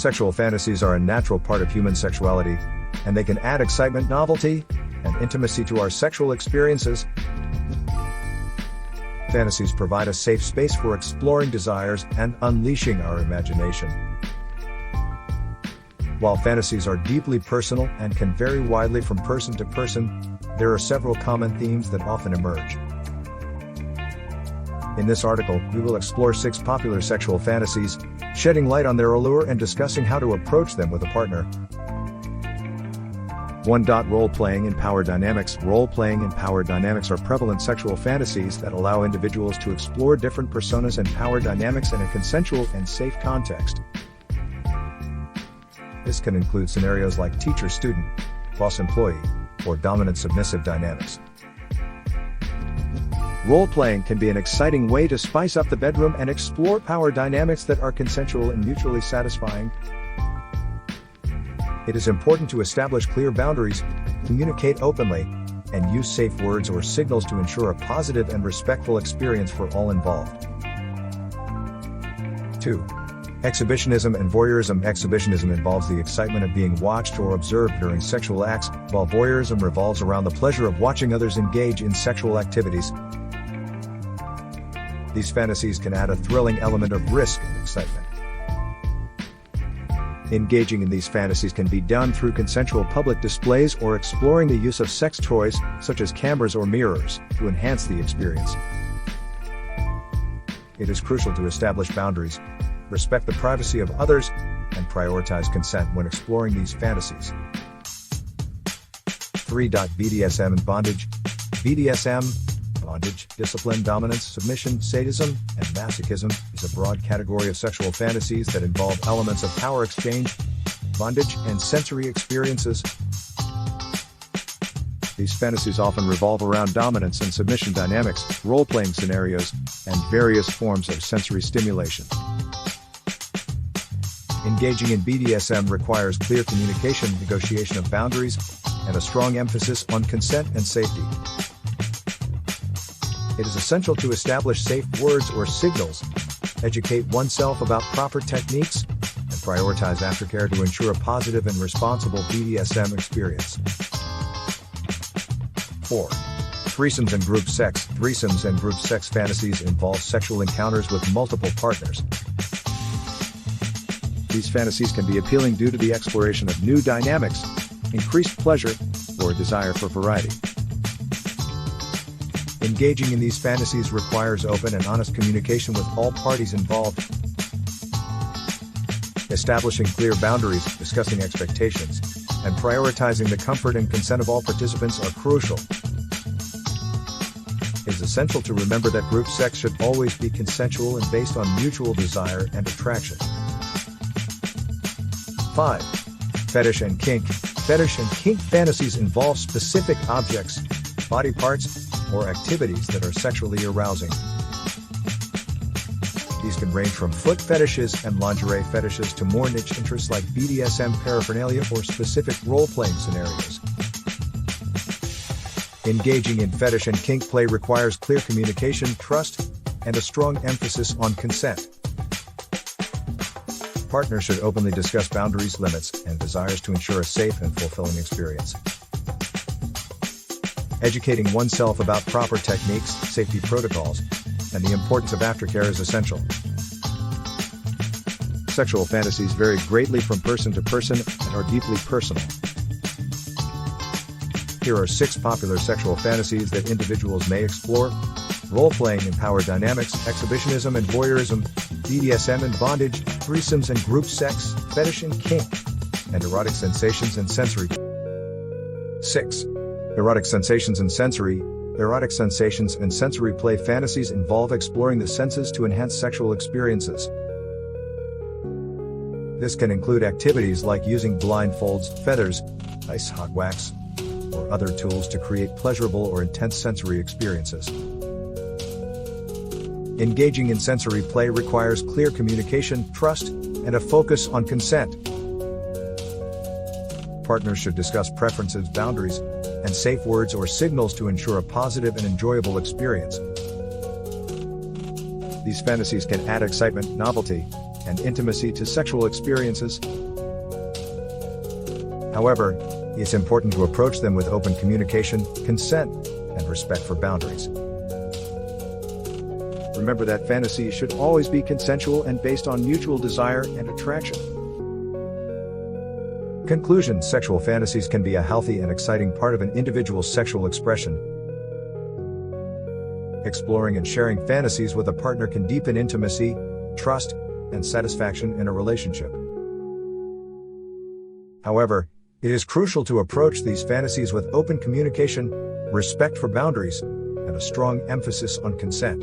Sexual fantasies are a natural part of human sexuality, and they can add excitement, novelty, and intimacy to our sexual experiences. Fantasies provide a safe space for exploring desires and unleashing our imagination. While fantasies are deeply personal and can vary widely from person to person, there are several common themes that often emerge. In this article, we will explore 6 popular sexual fantasies, shedding light on their allure and discussing how to approach them with a partner. 1. Role-playing and power dynamics. Role-playing and power dynamics are prevalent sexual fantasies that allow individuals to explore different personas and power dynamics in a consensual and safe context. This can include scenarios like teacher-student, boss-employee, or dominant-submissive dynamics. Role-playing can be an exciting way to spice up the bedroom and explore power dynamics that are consensual and mutually satisfying. It is important to establish clear boundaries, communicate openly, and use safe words or signals to ensure a positive and respectful experience for all involved. 2. Exhibitionism and voyeurism. Exhibitionism involves the excitement of being watched or observed during sexual acts, while voyeurism revolves around the pleasure of watching others engage in sexual activities. These fantasies can add a thrilling element of risk and excitement. Engaging in these fantasies can be done through consensual public displays or exploring the use of sex toys, such as cameras or mirrors, to enhance the experience. It is crucial to establish boundaries, respect the privacy of others, and prioritize consent when exploring these fantasies. 3. BDSM and bondage. BDSM, bondage, discipline, dominance, submission, sadism, and masochism, is a broad category of sexual fantasies that involve elements of power exchange, bondage, and sensory experiences. These fantasies often revolve around dominance and submission dynamics, role-playing scenarios, and various forms of sensory stimulation. Engaging in BDSM requires clear communication, negotiation of boundaries, and a strong emphasis on consent and safety. It is essential to establish safe words or signals, educate oneself about proper techniques, and prioritize aftercare to ensure a positive and responsible BDSM experience. 4. Threesomes and group sex. Threesomes and group sex fantasies involve sexual encounters with multiple partners. These fantasies can be appealing due to the exploration of new dynamics, increased pleasure, or a desire for variety. Engaging in these fantasies requires open and honest communication with all parties involved. Establishing clear boundaries, discussing expectations, and prioritizing the comfort and consent of all participants are crucial. It is essential to remember that group sex should always be consensual and based on mutual desire and attraction. 5. Fetish and kink. Fetish and kink fantasies involve specific objects, body parts, or activities that are sexually arousing. These can range from foot fetishes and lingerie fetishes to more niche interests like BDSM paraphernalia or specific role-playing scenarios. Engaging in fetish and kink play requires clear communication, trust, and a strong emphasis on consent. Partners should openly discuss boundaries, limits, and desires to ensure a safe and fulfilling experience. Educating oneself about proper techniques, safety protocols, and the importance of aftercare is essential. Sexual fantasies vary greatly from person to person and are deeply personal. Here are 6 popular sexual fantasies that individuals may explore: role-playing and power dynamics, exhibitionism and voyeurism, BDSM and bondage, threesomes and group sex, fetish and kink, and erotic sensations and sensory. 6. Erotic sensations and sensory. Erotic sensations and sensory play fantasies involve exploring the senses to enhance sexual experiences. This can include activities like using blindfolds, feathers, ice hot wax, or other tools to create pleasurable or intense sensory experiences. Engaging in sensory play requires clear communication, trust, and a focus on consent. Partners should discuss preferences, boundaries, and safe words or signals to ensure a positive and enjoyable experience. These fantasies can add excitement, novelty, and intimacy to sexual experiences. However, it's important to approach them with open communication, consent, and respect for boundaries. Remember that fantasies should always be consensual and based on mutual desire and attraction. Conclusion: sexual fantasies can be a healthy and exciting part of an individual's sexual expression. Exploring and sharing fantasies with a partner can deepen intimacy, trust, and satisfaction in a relationship. However, it is crucial to approach these fantasies with open communication, respect for boundaries, and a strong emphasis on consent.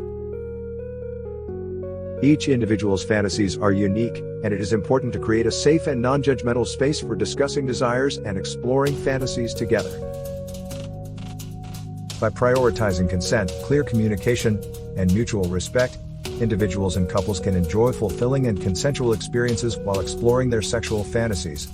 Each individual's fantasies are unique, and it is important to create a safe and non-judgmental space for discussing desires and exploring fantasies together. By prioritizing consent, clear communication, and mutual respect, individuals and couples can enjoy fulfilling and consensual experiences while exploring their sexual fantasies.